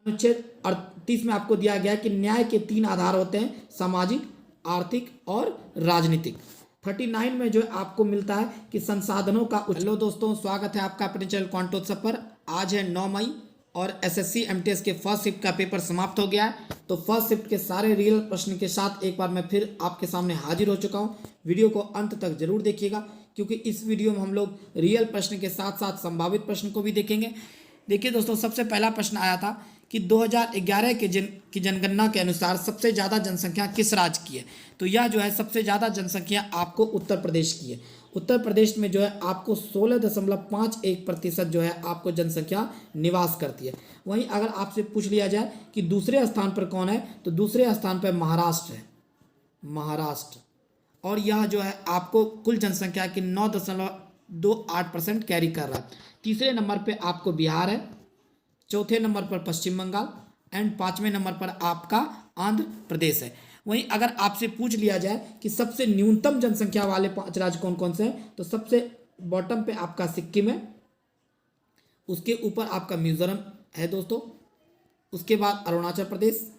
अनुच्छेद 38 में आपको दिया गया है कि न्याय के 3 आधार होते हैं, सामाजिक, आर्थिक और राजनीतिक। 39 में जो आपको मिलता है कि संसाधनों का हेलो दोस्तों, स्वागत है आपका अपने चैनल क्वांटोत्सव पर। आज है 9 मई और एसएससी एमटीएस के फर्स्ट शिफ्ट का पेपर समाप्त हो गया है। तो फर्स्ट शिफ्ट के सारे रियल प्रश्न के साथ एक बार मैं फिर आपके सामने हाजिर हो चुका हूँ। वीडियो को अंत तक जरूर देखिएगा, क्योंकि इस वीडियो में हम लोग रियल प्रश्न के साथ साथ संभावित प्रश्न को भी देखेंगे। देखिए दोस्तों, सबसे पहला प्रश्न आया था कि 2011 की जनगणना के अनुसार सबसे ज़्यादा जनसंख्या किस राज्य की है। तो यह जो है सबसे ज़्यादा जनसंख्या आपको उत्तर प्रदेश की है। उत्तर प्रदेश में जो है आपको 16.51% जो है आपको जनसंख्या निवास करती है। वहीं अगर आपसे पूछ लिया जाए कि दूसरे स्थान पर कौन है, तो दूसरे स्थान पर महाराष्ट्र है, महाराष्ट्र। और यह जो है आपको कुल जनसंख्या की 9.28% कैरी कर रहा है। तीसरे नंबर पे आपको बिहार है, चौथे नंबर पर पश्चिम बंगाल एंड पांचवें नंबर पर आपका आंध्र प्रदेश है। वहीं अगर आपसे पूछ लिया जाए कि सबसे न्यूनतम जनसंख्या वाले 5 राज्य कौन कौन से हैं, तो सबसे बॉटम पे आपका सिक्किम है, उसके ऊपर आपका मिजोरम है दोस्तों, उसके बाद अरुणाचल प्रदेश,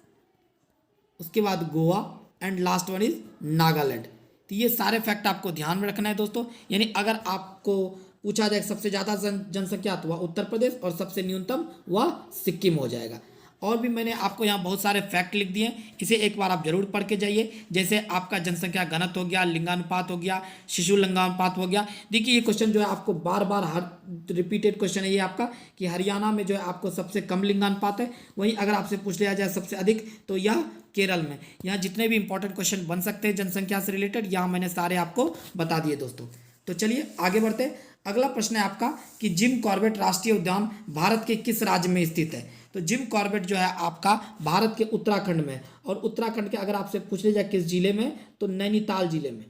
उसके बाद Goa and last one is Nagaland. तो ये सारे फैक्ट आपको ध्यान में रखना है दोस्तों। यानी अगर आपको पूछा जाए सबसे ज़्यादा जनसंख्या तो वह उत्तर प्रदेश और सबसे न्यूनतम वह सिक्किम हो जाएगा। और भी मैंने आपको यहाँ बहुत सारे फैक्ट लिख दिए हैं, इसे एक बार आप जरूर पढ़ के जाइए। जैसे आपका जनसंख्या घनत्व हो गया, लिंगानुपात हो गया, शिशु लिंगानुपात हो गया। देखिए ये क्वेश्चन जो है आपको बार बार हर रिपीटेड क्वेश्चन है ये आपका कि हरियाणा में जो है आपको सबसे कम लिंगानुपात है। वहीं अगर आपसे पूछ लिया जाए सबसे अधिक, तो यह केरल में। यहाँ जितने भी इंपॉर्टेंट क्वेश्चन बन सकते हैं जनसंख्या से रिलेटेड, यहाँ मैंने सारे आपको बता दिए दोस्तों। तो चलिए आगे बढ़ते हैं। अगला प्रश्न है आपका कि जिम कॉर्बेट राष्ट्रीय उद्यान भारत के किस राज्य में स्थित है। तो जिम कॉर्बेट जो है आपका भारत के उत्तराखंड में, और उत्तराखंड के अगर आपसे पूछ लिया जाए किस जिले में, तो नैनीताल जिले में,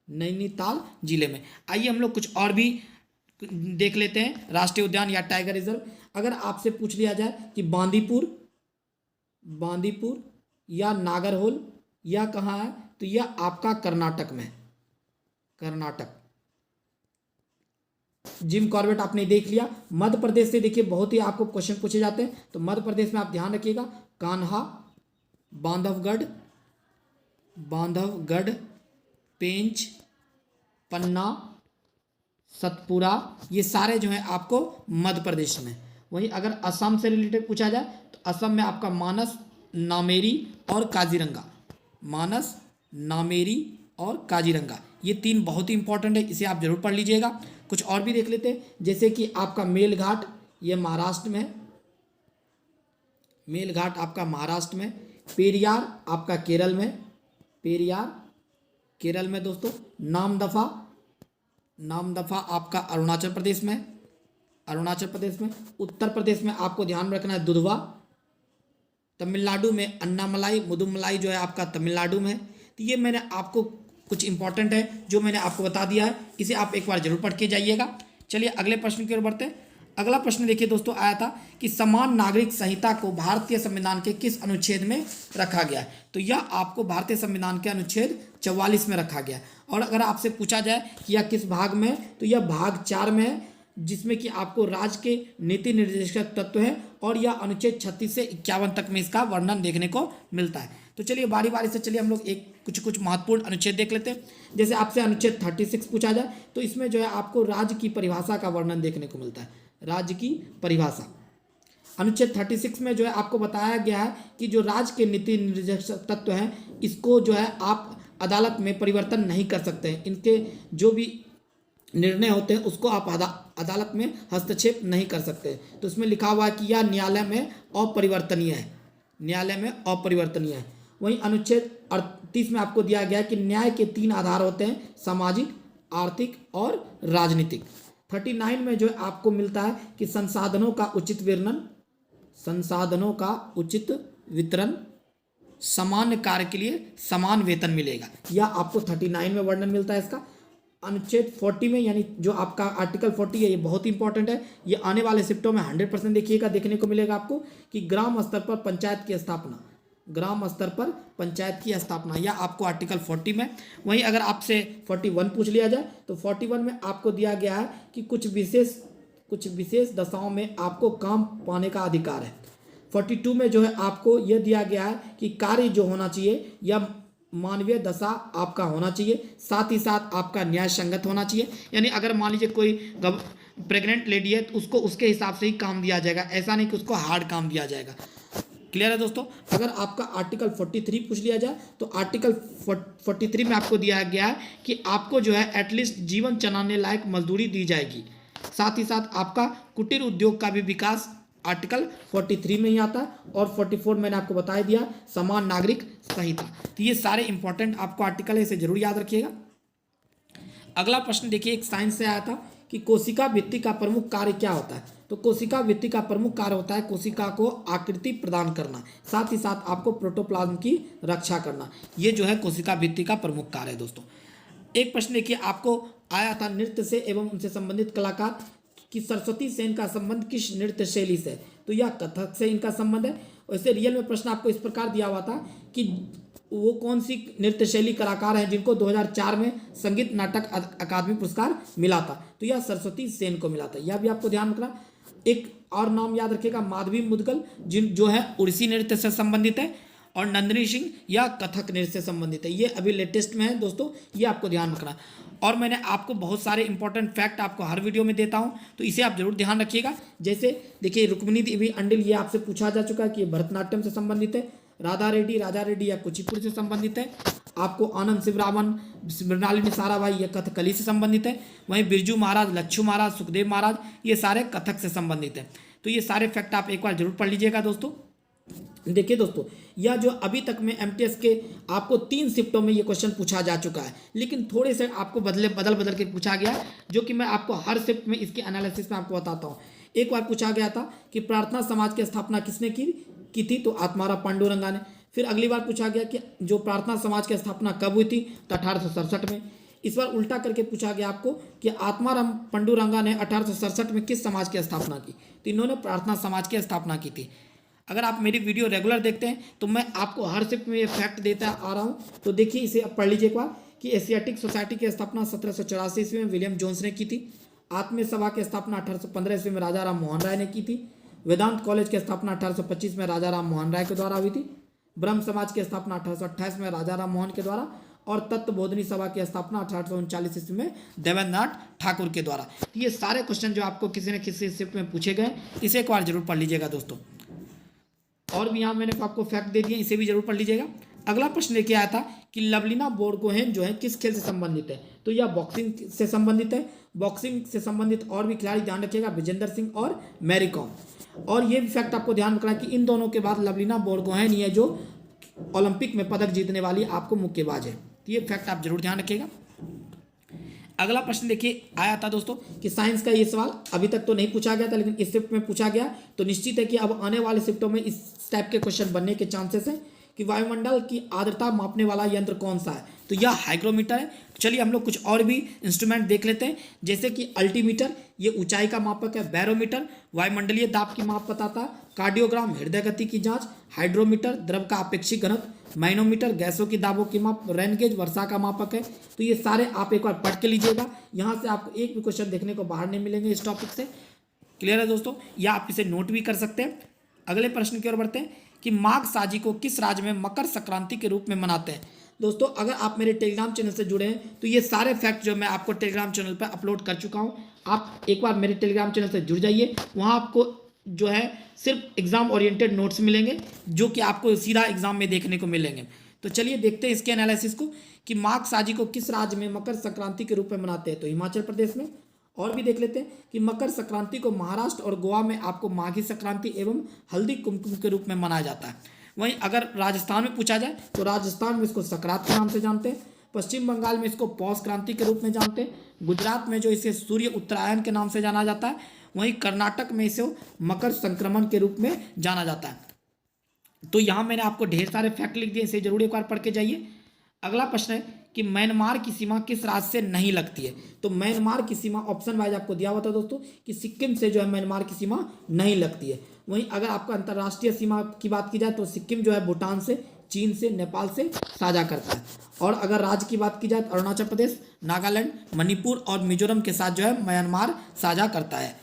नैनीताल जिले में। आइए हम लोग कुछ और भी देख लेते हैं राष्ट्रीय उद्यान या टाइगर रिजर्व। अगर आपसे पूछ लिया जाए कि बांदीपुर, बांदीपुर या नागरहोल या कहाँ है, तो यह आपका कर्नाटक में, कर्नाटक। जिम कॉर्बेट आपने देख लिया। मध्य प्रदेश से देखिए बहुत ही आपको क्वेश्चन पूछे जाते हैं, तो मध्य प्रदेश में आप ध्यान रखिएगा, कान्हा, बांधवगढ़, बांधवगढ़, पेंच, पन्ना, सतपुरा, ये सारे जो हैं आपको मध्य प्रदेश में। वहीं अगर असम से रिलेटेड पूछा जाए तो असम में आपका मानस, नामेरी और काजीरंगा, मानस, नामेरी और काजीरंगा, ये 3 बहुत ही इंपॉर्टेंट है, इसे आप जरूर पढ़ लीजिएगा। कुछ और भी देख लेते हैं, जैसे कि आपका मेलघाट, ये महाराष्ट्र में, मेलघाट आपका महाराष्ट्र में, पेरियार आपका केरल में, पेरियार केरल में दोस्तों, नामदफा, नामदफा आपका अरुणाचल प्रदेश में, अरुणाचल प्रदेश में। उत्तर प्रदेश में आपको ध्यान रखना है दुधवा, तमिलनाडु में अन्नामलाई, मुदुमलाई जो है आपका तमिलनाडु में। तो ये मैंने आपको कुछ इंपॉर्टेंट है जो मैंने आपको बता दिया है, इसे आप एक बार जरूर पढ़ के जाइएगा। चलिए अगले प्रश्न की ओर बढ़ते हैं। अगला प्रश्न देखिए दोस्तों, आया था कि समान नागरिक संहिता को भारतीय संविधान के किस अनुच्छेद में रखा गया है। तो यह आपको भारतीय संविधान के अनुच्छेद 44 में रखा गया है। और अगर आपसे पूछा जाए कि यह किस भाग में है, तो यह भाग 4 में है, जिसमें कि आपको राज्य के नीति निर्देशक तत्व है, और यह अनुच्छेद 36 से 51 तक में इसका वर्णन देखने को मिलता है। तो चलिए बारी बारी से चलिए हम लोग एक कुछ महत्वपूर्ण अनुच्छेद देख लेते हैं। जैसे आपसे अनुच्छेद 36 पूछा जाए, तो इसमें जो है आपको राज्य की परिभाषा का वर्णन देखने को मिलता है, राज्य की परिभाषा। अनुच्छेद 36 में जो है आपको बताया गया है कि जो राज्य के नीति निर्देशक तत्व हैं, इसको जो है आप अदालत में परिवर्तन नहीं कर सकते हैं। इनके जो भी निर्णय होते हैं उसको आप अदालत में हस्तक्षेप नहीं कर सकते। तो इसमें लिखा हुआ है कि यह न्यायालय में अपरिवर्तनीय है, न्यायालय में अपरिवर्तनीय है। वहीं अनुच्छेद 38 में आपको दिया गया है कि न्याय के 3 आधार होते हैं, सामाजिक, आर्थिक और राजनीतिक। 39 में जो है आपको मिलता है कि संसाधनों का उचित वितरण, संसाधनों का उचित वितरण, सामान्य कार्य के लिए समान वेतन मिलेगा, यह आपको 39 में वर्णन मिलता है इसका। अनुच्छेद 40 में, यानी जो आपका आर्टिकल 40 है, ये बहुत ही इंपॉर्टेंट है, ये आने वाले शिफ्टों में 100% देखिएगा, देखने को मिलेगा आपको कि ग्राम स्तर पर पंचायत की स्थापना, ग्राम स्तर पर पंचायत की स्थापना, यह आपको आर्टिकल 40 में। वहीं अगर आपसे 41 पूछ लिया जाए, तो 41 में आपको दिया गया है कि कुछ विशेष दशाओं में आपको काम पाने का अधिकार है। 42 में जो है आपको यह दिया गया है कि कार्य जो होना चाहिए या मानवीय दशा आपका होना चाहिए, साथ ही साथ आपका न्याय संगत होना चाहिए। यानी अगर मान लीजिए कोई प्रेग्नेंट लेडी है तो उसको उसके हिसाब से ही काम दिया जाएगा, ऐसा नहीं कि उसको हार्ड काम दिया जाएगा। क्लियर है दोस्तों। अगर आपका आर्टिकल 43 पूछ लिया जाए तो आर्टिकल 43 में आपको दिया गया है कि आपको जो है एटलीस्ट जीवन चलाने लायक मजदूरी दी जाएगी, साथ ही साथ आपका कुटीर उद्योग का भी विकास आर्टिकल 43 में ही आता है। और 44 मैंने आपको बता दिया, समान नागरिक संहिता। तो ये सारे इंपॉर्टेंट आपको आर्टिकल है, इसे जरूर याद रखिएगा। अगला प्रश्न देखिए, एक साइंस से आया था कि कोशिका भित्ति का प्रमुख कार्य क्या होता है। तो कोशिका भित्ति का प्रमुख कार्य होता है कोशिका को आकृति प्रदान करना, साथ ही साथ आपको प्रोटोप्लाज्म की रक्षा करना। ये जो है कोशिका भित्ति का प्रमुख कार्य है दोस्तों। एक प्रश्न देखिए, आपको आया था नृत्य से एवं उनसे संबंधित कलाकार कि सरस्वती सेन का संबंध किस नृत्य शैली से है। तो यह कथक से इनका संबंध है। वैसे रियल में प्रश्न आपको इस प्रकार दिया हुआ था कि वो कौन सी नृत्य शैली कलाकार हैं जिनको 2004 में संगीत नाटक अकादमी पुरस्कार मिला था। तो यह सरस्वती सेन को मिला था, यह भी आपको ध्यान रखना। एक और नाम याद रखिएगा, माधवी मुदगल जो है उड़ीसी नृत्य से संबंधित है, और नंदिनी सिंह या कथक नृत्य से संबंधित है। ये अभी लेटेस्ट में है दोस्तों, ये आपको ध्यान रखना। और मैंने आपको बहुत सारे इंपॉर्टेंट फैक्ट आपको हर वीडियो में देता हूं, तो इसे आप जरूर ध्यान रखिएगा। जैसे देखिए, रुक्मिणी देवी अंडिल, ये आपसे पूछा जा चुका है कि भरतनाट्यम से संबंधित है। राधा रेड्डी या कुचिपुड़ी से संबंधित है। आपको आनंद शिवरामन, मृणालिनी साराभाई, ये कथकली से संबंधित है। वहीं बिरजू महाराज, लच्छू महाराज, सुखदेव महाराज, ये सारे कथक से संबंधित है। तो ये सारे फैक्ट आप एक बार जरूर पढ़ लीजिएगा दोस्तों। देखिए दोस्तों, यह जो अभी तक में एमटीएस के आपको 3 शिफ्टों में ये क्वेश्चन पूछा जा चुका है, लेकिन थोड़े से आपको बदल के पूछा गया है, जो कि मैं आपको हर शिफ्ट में इसके एनालिसिस में आपको बताता हूँ। एक बार पूछा गया था कि प्रार्थना समाज की स्थापना किसने की थी, तो आत्माराम पांडुरंगा ने। फिर अगली बार पूछा गया कि जो प्रार्थना समाज की स्थापना कब हुई थी, तो 1867 में। इस बार उल्टा करके पूछा गया आपको कि आत्माराम पांडुरंगा ने 1867 में किस समाज की स्थापना की, तो इन्होंने प्रार्थना समाज की स्थापना की थी। अगर आप मेरी वीडियो रेगुलर देखते हैं तो मैं आपको हर शिफ्ट में ये फैक्ट देता आ रहा हूँ। तो देखिए, इसे अब पढ़ लीजिए एक बार कि एशियाटिक सोसाइटी की स्थापना 1784 ईस्वी में विलियम जोन्स ने की थी। आत्मीय सभा की स्थापना 1815 ईस्वी में राजा राम मोहन राय ने की थी। वेदांत कॉलेज की स्थापना 1825 में राजा राम मोहन राय के द्वारा हुई थी। ब्रह्म समाज की स्थापना 1828 में राजा राम मोहन के द्वारा, और तत्व बोधनी सभा की स्थापना 1839 ईस्वी में देवेंद्रनाथ ठाकुर के द्वारा। ये सारे क्वेश्चन जो आपको किसी न किसी शिफ्ट में पूछे गए, इसे एक बार जरूर पढ़ लीजिएगा दोस्तों। और भी यहाँ मैंने आपको फैक्ट दे दिए, इसे भी जरूर पढ़ लीजिएगा। अगला प्रश्न लेके आया था कि लवलीना बोरगोहेन जो है किस खेल से संबंधित है, तो यह बॉक्सिंग से संबंधित है। बॉक्सिंग से संबंधित और भी खिलाड़ी ध्यान रखिएगा, विजेंदर सिंह और मैरी कॉम। और ये भी फैक्ट आपको ध्यान रखना है कि इन दोनों के बाद लवलीना बोरगोहेन ही है जो ओलंपिक में पदक जीतने वाली आपको मुक्केबाज है। तो ये फैक्ट आप जरूर ध्यान रखिएगा। अगला प्रश्न देखिए, आया था दोस्तों कि साइंस का ये सवाल अभी तक तो नहीं पूछा गया था, लेकिन इस शिफ्ट में पूछा गया। तो निश्चित है कि अब आने वाले शिफ्टों में इस टाइप के क्वेश्चन बनने के चांसेस हैं कि वायुमंडल की आर्द्रता मापने वाला यंत्र कौन सा है, तो यह हाइग्रोमीटर है। चलिए हम लोग कुछ और भी इंस्ट्रूमेंट देख लेते हैं, जैसे कि अल्टीमीटर, ये ऊंचाई का मापक है। बैरोमीटर वायुमंडलीय दाब की माप बताता है। कार्डियोग्राम हृदय गति की जांच। हाइड्रोमीटर द्रव का अपेक्षिक घनत्व। मैनोमीटर गैसों की दाबों की माप। रेन गेज वर्षा का मापक है। तो ये सारे आप एक बार पढ़ के लीजिएगा, यहाँ से आपको एक भी क्वेश्चन देखने को बाहर नहीं मिलेंगे इस टॉपिक से। क्लियर है दोस्तों, या आप इसे नोट भी कर सकते हैं। अगले प्रश्न की ओर बढ़ते हैं कि माघ साजी को किस राज्य में मकर संक्रांति के रूप में मनाते हैं। दोस्तों, अगर आप मेरे टेलीग्राम चैनल से जुड़े हैं तो ये सारे फैक्ट जो मैं आपको टेलीग्राम चैनल पर अपलोड कर चुका हूँ। आप एक बार मेरे टेलीग्राम चैनल से जुड़ जाइए, वहाँ आपको जो है सिर्फ एग्जाम ओरिएंटेड नोट्स मिलेंगे, जो कि आपको सीधा एग्जाम में देखने को मिलेंगे। तो चलिए देखते हैं इसके एनालिसिस को कि माघ साजी को किस राज्य में मकर संक्रांति के रूप में मनाते हैं, तो हिमाचल प्रदेश में। और भी देख लेते हैं कि मकर संक्रांति को महाराष्ट्र और गोवा में आपको माघी संक्रांति एवं हल्दी कुमकुम के रूप में मनाया जाता है। वहीं अगर राजस्थान में पूछा जाए तो राजस्थान में इसको सकरात के नाम से जानते हैं। पश्चिम बंगाल में इसको पौष क्रांति के रूप में जानते हैं। गुजरात में जो इसे सूर्य उत्तरायण के नाम से जाना जाता है। वहीं कर्नाटक में इसे मकर संक्रमण के रूप में जाना जाता है। तो यहाँ मैंने आपको ढेर सारे फैक्ट लिख दिए, इसे जरूर एक बार पढ़ के जाइए। अगला प्रश्न है कि म्यांमार की सीमा किस राज्य से नहीं लगती है, तो म्यांमार की सीमा ऑप्शन वाइज आपको दिया हुआ था दोस्तों कि सिक्किम से जो है म्यांमार की सीमा नहीं लगती है। वहीं अगर आपका अंतर्राष्ट्रीय सीमा की बात की जाए तो सिक्किम जो है भूटान से, चीन से, नेपाल से साझा करता है। और अगर राज्य की बात की जाए तो अरुणाचल प्रदेश, नागालैंड, मणिपुर और मिजोरम के साथ जो है म्यांमार साझा करता है।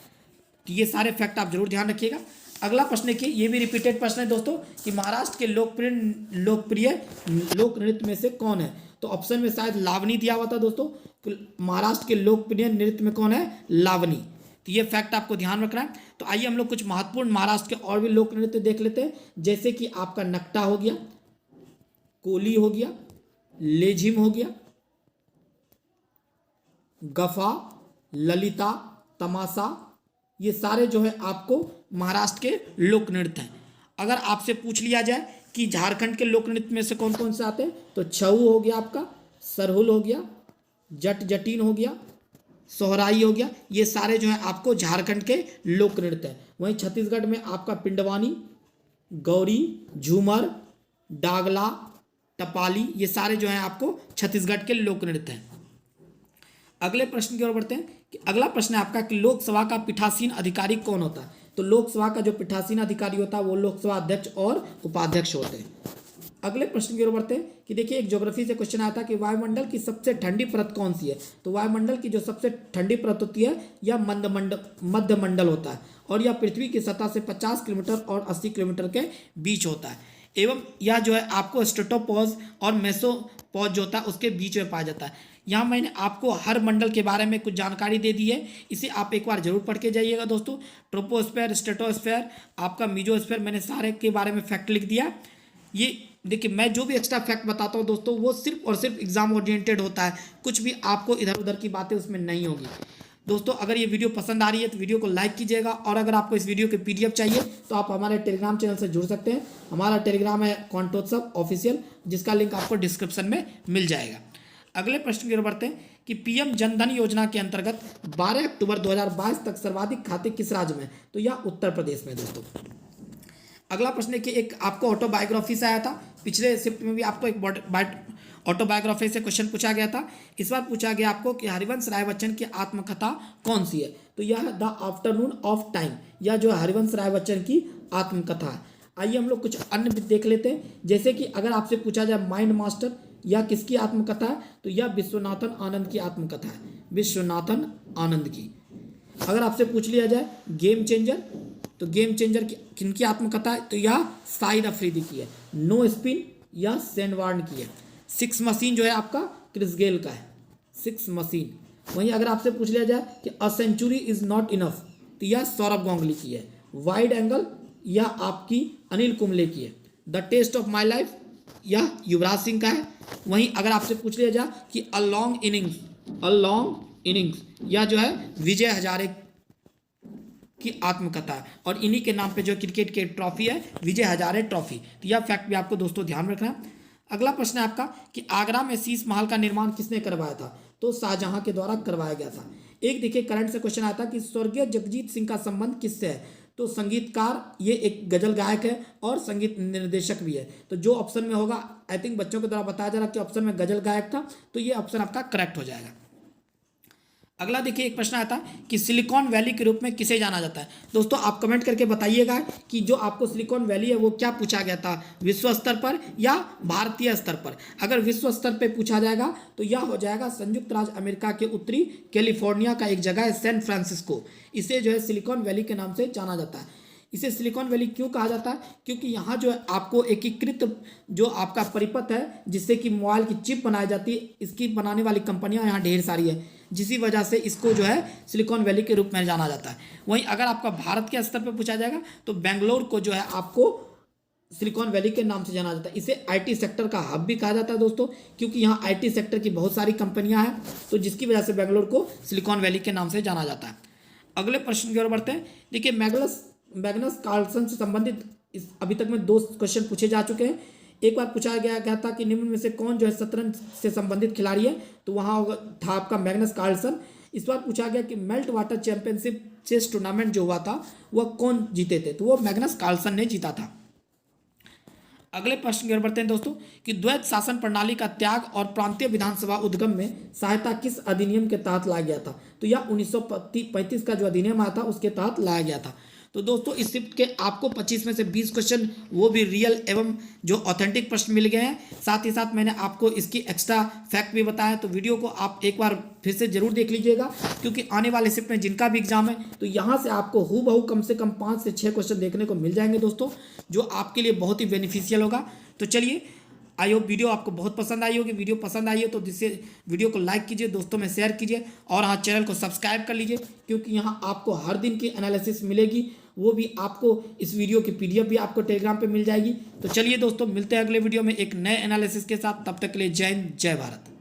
तो ये सारे फैक्ट आप जरूर ध्यान रखिएगा। अगला प्रश्न देखिए, ये भी रिपीटेड प्रश्न है दोस्तों कि महाराष्ट्र के लोकप्रिय लोक नृत्य में से कौन है। तो ऑप्शन में शायद लावनी दिया हुआ था दोस्तों। महाराष्ट्र के लोकप्रिय नृत्य में कौन है, लावनी। तो ये फैक्ट आपको ध्यान रखना है। तो आइए हम लोग कुछ महत्वपूर्ण महाराष्ट्र के और भी लोक नृत्य देख लेते हैं, जैसे कि आपका नकटा हो गया, कोली हो गया, लेझिम हो गया, गफा, ललिता, तमाशा, ये सारे जो है आपको महाराष्ट्र के लोक नृत्य हैं। अगर आपसे पूछ लिया जाए कि झारखंड के लोक नृत्य में से कौन कौन से आते हैं, तो छऊ हो गया आपका, सरहुल हो गया, जट जटीन हो गया, सोहराई हो गया, ये सारे जो है आपको झारखंड के लोक नृत्य हैं। वहीं छत्तीसगढ़ में आपका पिंडवानी, गौरी, झूमर, डागला, टपाली, ये सारे जो है आपको छत्तीसगढ़ के लोक नृत्य हैं। अगले प्रश्न की ओर बढ़ते हैं कि अगला प्रश्न है आपका कि लोकसभा का पीठासीन अधिकारी कौन होता है। तो लोकसभा का जो पीठासीन अधिकारी होता है वो लोकसभा अध्यक्ष और उपाध्यक्ष होते हैं। अगले प्रश्न की ओर बढ़ते हैं कि देखिए, एक ज्योग्राफी से क्वेश्चन आया था कि वायुमंडल की सबसे ठंडी परत कौन सी है। तो वायुमंडल की जो सबसे ठंडी परत होती है यह मध्य मंडल होता है और यह पृथ्वी की सतह से 50 किलोमीटर और 80 किलोमीटर के बीच होता है। एवं यह जो है आपको स्ट्रेटोपॉज और मेसोपॉज जो होता है उसके बीच में पाया जाता है। यहाँ मैंने आपको हर मंडल के बारे में कुछ जानकारी दे दी है, इसे आप एक बार जरूर पढ़ के जाइएगा दोस्तों। ट्रोपोस्फेयर, स्ट्रेटोस्फेयर, आपका मीजोस्फेयर, मैंने सारे के बारे में फैक्ट लिख दिया। ये देखिए, मैं जो भी एक्स्ट्रा फैक्ट बताता हूँ दोस्तों वो सिर्फ और सिर्फ एग्जाम ओरिएंटेड होता है, कुछ भी आपको इधर उधर की बातें उसमें नहीं होगी। दोस्तों अगर ये वीडियो पसंद आ रही है तो वीडियो को लाइक कीजिएगा, और अगर आपको इस वीडियो के PDF चाहिए तो आप हमारे टेलीग्राम चैनल से जुड़ सकते हैं। हमारा टेलीग्राम है कॉन्टोत्सव ऑफिशियल, जिसका लिंक आपको डिस्क्रिप्शन में मिल जाएगा। अगले प्रश्न की ओर बढ़ते हैं कि PM जनधन योजना के अंतर्गत 12 अक्टूबर 2022 तक सर्वाधिक खाते किस राज्य में। तो यह उत्तर प्रदेश में दोस्तों। अगला प्रश्न है कि एक आपको ऑटोबायोग्राफी से आया था, पिछले शिफ्ट में भी आपको एक ऑटोबायोग्राफी से क्वेश्चन पूछा गया था। इस बार पूछा गया आपको कि हरिवंश राय बच्चन की आत्मकथा कौन सी है। तो यह द आफ्टरनून ऑफ टाइम, यह जो हरिवंश राय बच्चन की आत्मकथा है। आइए हम लोग कुछ अन्य भी देख लेते हैं, जैसे कि अगर आपसे पूछा जाए माइंड मास्टर, यह किसकी आत्मकथा है। तो यह विश्वनाथन आनंद की आत्मकथा है, विश्वनाथन आनंद की। अगर आपसे पूछ लिया जाए गेम चेंजर, तो गेम चेंजर की किनकी आत्मकथा है। तो यह साइद अफरीदी की है। नो स्पिन यह सेंडवार्न की है। 6 मशीन जो है आपका क्रिस गेल का है, 6 मशीन। वहीं अगर आपसे पूछ लिया जाए कि a century is not enough, तो यह सौरभ गांगुली की है। वाइड एंगल यह आपकी अनिल कुंबले की है। The test of my life यह युवराज सिंह का है। वहीं अगर आपसे पूछ लिया जाए कि अ लॉन्ग इनिंग्स यह जो है विजय हजारे की आत्मकथा है, और इन्हीं के नाम पे जो क्रिकेट की ट्रॉफी है विजय हजारे ट्रॉफी। तो यह फैक्ट भी आपको दोस्तों ध्यान रखना है। अगला प्रश्न है आपका कि आगरा में शीश महल का निर्माण किसने करवाया था। तो शाहजहां के द्वारा करवाया गया था। एक देखिए करंट से क्वेश्चन आया था कि स्वर्गीय जगजीत सिंह का संबंध किससे है। तो संगीतकार, ये एक गजल गायक है और संगीत निर्देशक भी है। तो जो ऑप्शन में होगा, आई थिंक बच्चों के द्वारा बताया जा रहा है कि ऑप्शन में गजल गायक था, तो ये ऑप्शन आपका करेक्ट हो जाएगा। अगला देखिए एक प्रश्न आता है कि सिलिकॉन वैली के रूप में किसे जाना जाता है। दोस्तों आप कमेंट करके बताइएगा कि जो आपको सिलिकॉन वैली है वो क्या पूछा गया था, विश्व स्तर पर या भारतीय स्तर पर। अगर विश्व स्तर पर पूछा जाएगा तो यह हो जाएगा संयुक्त राज्य अमेरिका के उत्तरी कैलिफोर्निया का एक जगह है सैन फ्रांसिस्को। इसे जो है सिलिकॉन वैली के नाम से जाना जाता है। इसे सिलिकॉन वैली क्यों कहा जाता है, क्योंकि यहाँ जो है आपको एकीकृत जो आपका परिपथ है जिससे कि मोबाइल की चिप बनाई जाती है, इसकी बनाने वाली कंपनियां यहाँ ढेर सारी है, जिसी वजह से इसको जो है सिलिकॉन वैली के रूप में जाना जाता है। वहीं अगर आपका भारत के स्तर पर पूछा जाएगा तो बेंगलोर को जो है आपको सिलिकॉन वैली के नाम से जाना जाता है। इसे IT सेक्टर का हब भी कहा जाता है दोस्तों, क्योंकि यहाँ IT सेक्टर की बहुत सारी कंपनियां हैं, तो जिसकी वजह से बेंगलोर को सिलिकॉन वैली के नाम से जाना जाता है। अगले प्रश्न की ओर बढ़ते हैं। देखिए मैग्नस कार्लसन से संबंधित अभी तक में 2 क्वेश्चन पूछे जा चुके हैं। एक बार पूछा गया था कि निम्न में से कौन जो है शतरंज से संबंधित खिलाड़ी है। तो वहाँ था आपका मैग्नस कार्लसन। इस बार पूछा गया कि melt water championship chess tournament जो हुआ था वह कौन जीते थे। तो वो मैग्नस कार्लसन ने जीता था। अगले प्रश्न की ओर बढ़ते हैं दोस्तों कि द्वैत शासन प्रणाली का त्याग और प्रांतीय विधानसभा उद्गम में सहायता किस अधिनियम के तहत लाया गया था। तो यह 1935 का जो अधिनियम आया था उसके तहत लाया गया था। तो दोस्तों इस शिफ्ट के आपको 25 में से 20 क्वेश्चन वो भी रियल एवं जो ऑथेंटिक प्रश्न मिल गए हैं। साथ ही साथ मैंने आपको इसकी एक्स्ट्रा फैक्ट भी बताया, तो वीडियो को आप एक बार फिर से जरूर देख लीजिएगा, क्योंकि आने वाले शिफ्ट में जिनका भी एग्जाम है तो यहाँ से आपको हूबहू कम से कम 5 से 6 क्वेश्चन देखने को मिल जाएंगे दोस्तों, जो आपके लिए बहुत ही बेनिफिशियल होगा। तो चलिए, आई होप वीडियो आपको बहुत पसंद आई होगी। वीडियो पसंद आई हो तो जिससे वीडियो को लाइक कीजिए, दोस्तों में शेयर कीजिए, और हाँ चैनल को सब्सक्राइब कर लीजिए, क्योंकि यहाँ आपको हर दिन की एनालिसिस मिलेगी, वो भी आपको इस वीडियो की PDF भी आपको टेलीग्राम पे मिल जाएगी। तो चलिए दोस्तों, मिलते हैं अगले वीडियो में एक नए एनालिसिस के साथ। तब तक के लिए जय हिंद, जय भारत।